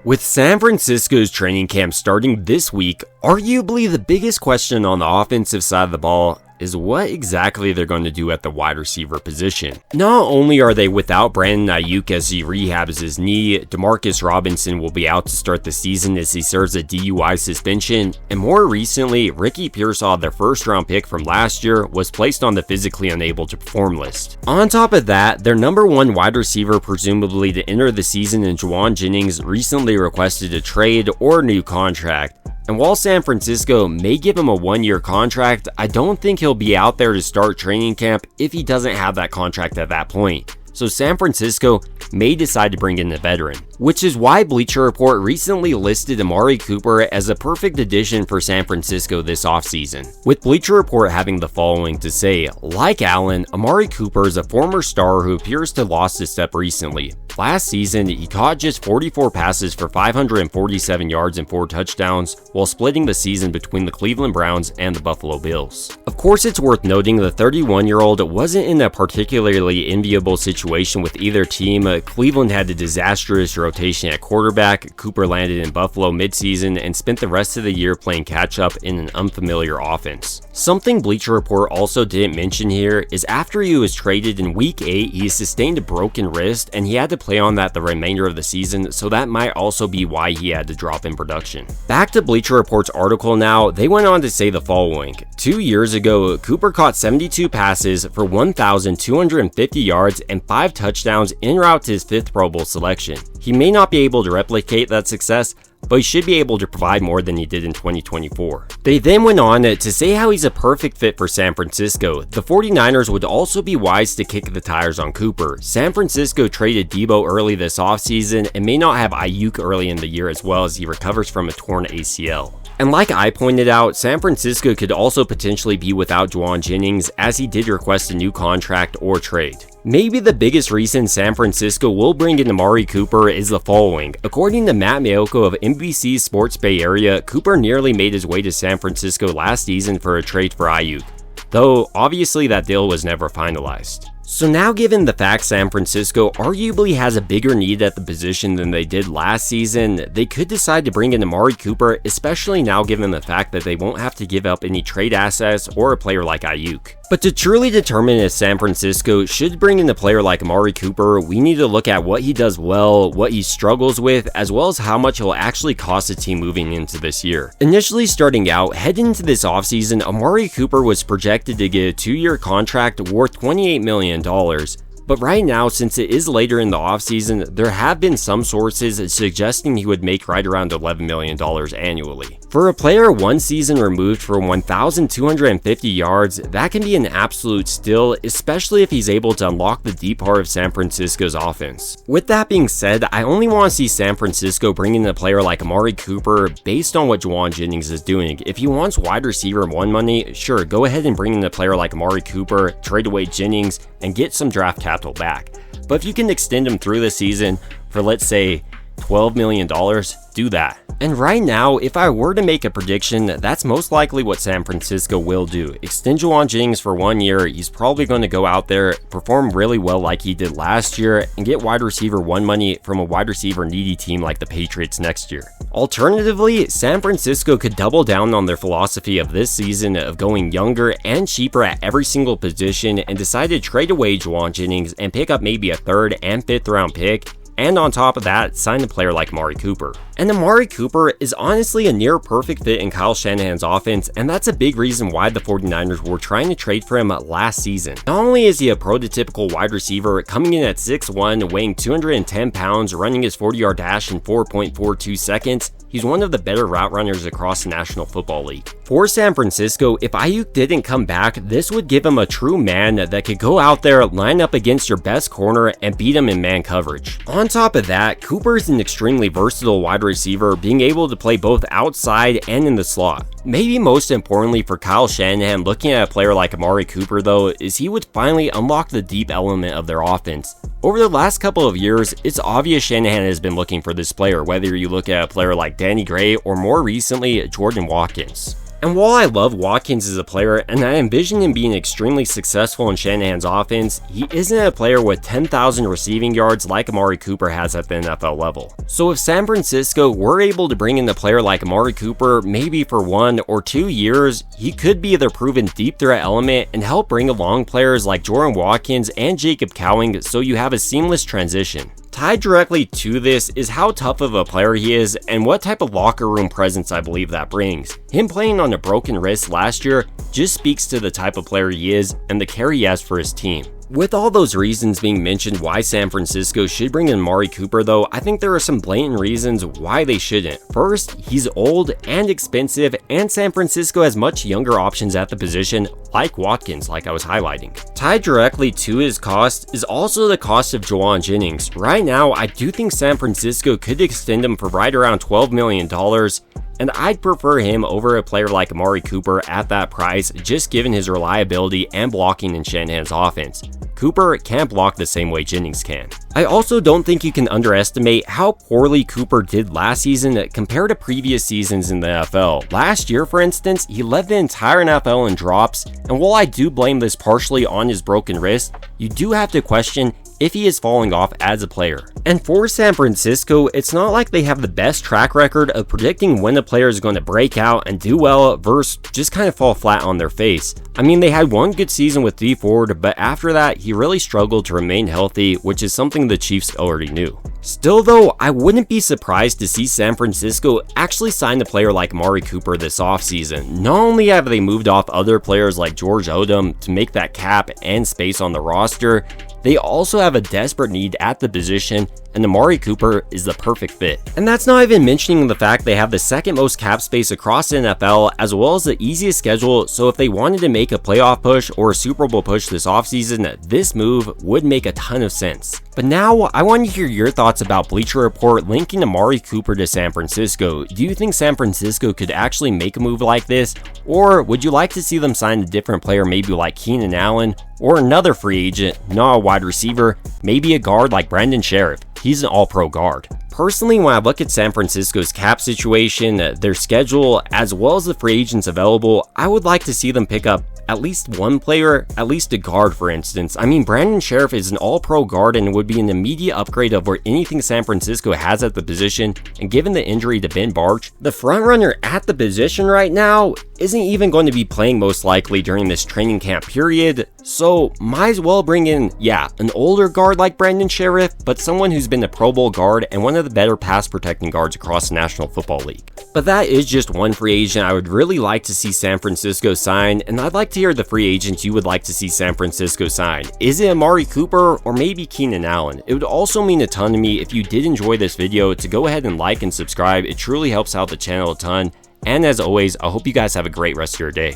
With San Francisco's training camp starting this week, arguably the biggest question on the offensive side of the ball is what exactly they're going to do at the wide receiver position. Not only are they without Brandon Ayuk as he rehabs his knee, Demarcus Robinson will be out to start the season as he serves a DUI suspension, and more recently, Ricky Pearsall, their first round pick from last year, was placed on the physically unable to perform list. On top of that, their number one wide receiver presumably to enter the season in Jennings recently requested a trade or new contract. And while San Francisco may give him a one-year contract, I don't think he'll be out there to start training camp if he doesn't have that contract at that point. So San Francisco may decide to bring in a veteran, which is why Bleacher Report recently listed Amari Cooper as a perfect addition for San Francisco this offseason, with Bleacher Report having the following to say: like Allen, Amari Cooper is a former star who appears to have lost a step recently. Last season, he caught just 44 passes for 547 yards and 4 touchdowns, while splitting the season between the Cleveland Browns and the Buffalo Bills. Of course, it's worth noting the 31-year-old wasn't in a particularly enviable situation with either team. Cleveland had a disastrous rotation at quarterback. Cooper landed in Buffalo midseason and spent the rest of the year playing catch-up in an unfamiliar offense. Something Bleacher Report also didn't mention here is after he was traded in Week 8, he sustained a broken wrist and he had to play on that the remainder of the season, so that might also be why he had to drop in production. Back to Bleacher Report's article now, they went on to say the following: 2 years ago, Cooper caught 72 passes for 1,250 yards and 5 touchdowns en route to his 5th Pro Bowl selection. He may not be able to replicate that success, but he should be able to provide more than he did in 2024. They then went on to say how he's a perfect fit for San Francisco. The 49ers would also be wise to kick the tires on Cooper. San Francisco traded Debo early this offseason and may not have Ayuk early in the year as well as he recovers from a torn ACL. And like I pointed out, San Francisco could also potentially be without Jennings as he did request a new contract or trade. Maybe the biggest reason San Francisco will bring in Amari Cooper is the following. According to Matt Mayoko of NBC's Sports Bay Area, Cooper nearly made his way to San Francisco last season for a trade for Ayuk, though obviously that deal was never finalized. So now, given the fact San Francisco arguably has a bigger need at the position than they did last season, they could decide to bring in Amari Cooper, especially now given the fact that they won't have to give up any trade assets or a player like Ayuk. But to truly determine if San Francisco should bring in a player like Amari Cooper, we need to look at what he does well, what he struggles with, as well as how much he'll actually cost the team moving into this year. Initially starting out, heading into this offseason, Amari Cooper was projected to get a 2-year contract worth $28 million. But right now, since it is later in the offseason, there have been some sources suggesting he would make right around $11 million annually. For a player 1 season removed from 1,250 yards, that can be an absolute steal, especially if he's able to unlock the deep part of San Francisco's offense. With that being said, I only want to see San Francisco bring in a player like Amari Cooper based on what Jennings is doing. If he wants wide receiver 1 money, sure, go ahead and bring in a player like Amari Cooper, trade away Jennings, and get some draft capital back. But if you can extend him through the season for, let's say, $12 million, do that. And right now, if I were to make a prediction, that's most likely what San Francisco will do. Extend Jennings for 1 year, he's probably going to go out there, perform really well like he did last year, and get wide receiver 1 money from a wide receiver needy team like the Patriots next year. Alternatively, San Francisco could double down on their philosophy of this season of going younger and cheaper at every single position and decide to trade away Jennings and pick up maybe a 3rd and 5th round pick, and on top of that, sign a player like Amari Cooper. And Amari Cooper is honestly a near perfect fit in Kyle Shanahan's offense, and that's a big reason why the 49ers were trying to trade for him last season. Not only is he a prototypical wide receiver, coming in at 6'1", weighing 210 pounds, running his 40-yard dash in 4.42 seconds, he's one of the better route runners across the National Football League. For San Francisco, if Ayuk didn't come back, this would give him a true man that could go out there, line up against your best corner, and beat him in man coverage. On top of that, Cooper is an extremely versatile wide receiver, being able to play both outside and in the slot. Maybe most importantly for Kyle Shanahan, looking at a player like Amari Cooper though, is he would finally unlock the deep element of their offense. Over the last couple of years, it's obvious Shanahan has been looking for this player, whether you look at a player like Danny Gray or more recently, Jordan Watkins. And while I love Watkins as a player and I envision him being extremely successful in Shanahan's offense, he isn't a player with 10,000 receiving yards like Amari Cooper has at the NFL level. So if San Francisco were able to bring in a player like Amari Cooper, maybe for 1 or 2 years, he could be their proven deep threat element and help bring along players like Jordan Watkins and Jacob Cowing so you have a seamless transition. Tied directly to this is how tough of a player he is and what type of locker room presence I believe that brings. Him playing on a broken wrist last year just speaks to the type of player he is and the care he has for his team. With all those reasons being mentioned why San Francisco should bring in Amari Cooper though, I think there are some blatant reasons why they shouldn't. First, he's old and expensive, and San Francisco has much younger options at the position like Watkins, like I was highlighting. Tied directly to his cost is also the cost of Jennings. Right now, I do think San Francisco could extend him for right around $12 million, and I'd prefer him over a player like Amari Cooper at that price, just given his reliability and blocking in Shanahan's offense. Cooper can't block the same way Jennings can. I also don't think you can underestimate how poorly Cooper did last season compared to previous seasons in the NFL. Last year, for instance, he led the entire NFL in drops, and while I do blame this partially on his broken wrist, you do have to question if he is falling off as a player. And for San Francisco, it's not like they have the best track record of predicting when a player is going to break out and do well versus just kind of fall flat on their face. I mean, they had one good season with Dee Ford, but after that, he really struggled to remain healthy, which is something the Chiefs already knew. Still though, I wouldn't be surprised to see San Francisco actually sign a player like Amari Cooper this offseason. Not only have they moved off other players like George Odom to make that cap and space on the roster, they also have a desperate need at the position, and Amari Cooper is the perfect fit. And that's not even mentioning the fact they have the second most cap space across the NFL, as well as the easiest schedule, so if they wanted to make a playoff push or a Super Bowl push this offseason, this move would make a ton of sense. But now, I want to hear your thoughts about Bleacher Report linking Amari Cooper to San Francisco. Do you think San Francisco could actually make a move like this, or would you like to see them sign a different player, maybe like Keenan Allen, or another free agent, not a wide receiver, maybe a guard like Brandon Sheriff? He's an all-pro guard. Personally, when I look at San Francisco's cap situation, their schedule, as well as the free agents available, I would like to see them pick up at least one player, at least a guard for instance. I mean, Brandon Sheriff is an all-pro guard and would be an immediate upgrade over anything San Francisco has at the position, and given the injury to Ben Barch, the frontrunner at the position right now isn't even going to be playing most likely during this training camp period, so might as well bring in, an older guard like Brandon Sheriff, but someone who's been a Pro Bowl guard and one of the better pass protecting guards across the National Football League. But that is just one free agent I would really like to see San Francisco sign, and I'd like to hear the free agents you would like to see San Francisco sign. Is it Amari Cooper or maybe Keenan Allen? It would also mean a ton to me if you did enjoy this video to go ahead and like and subscribe. It truly helps out the channel a ton. And as always, I hope you guys have a great rest of your day.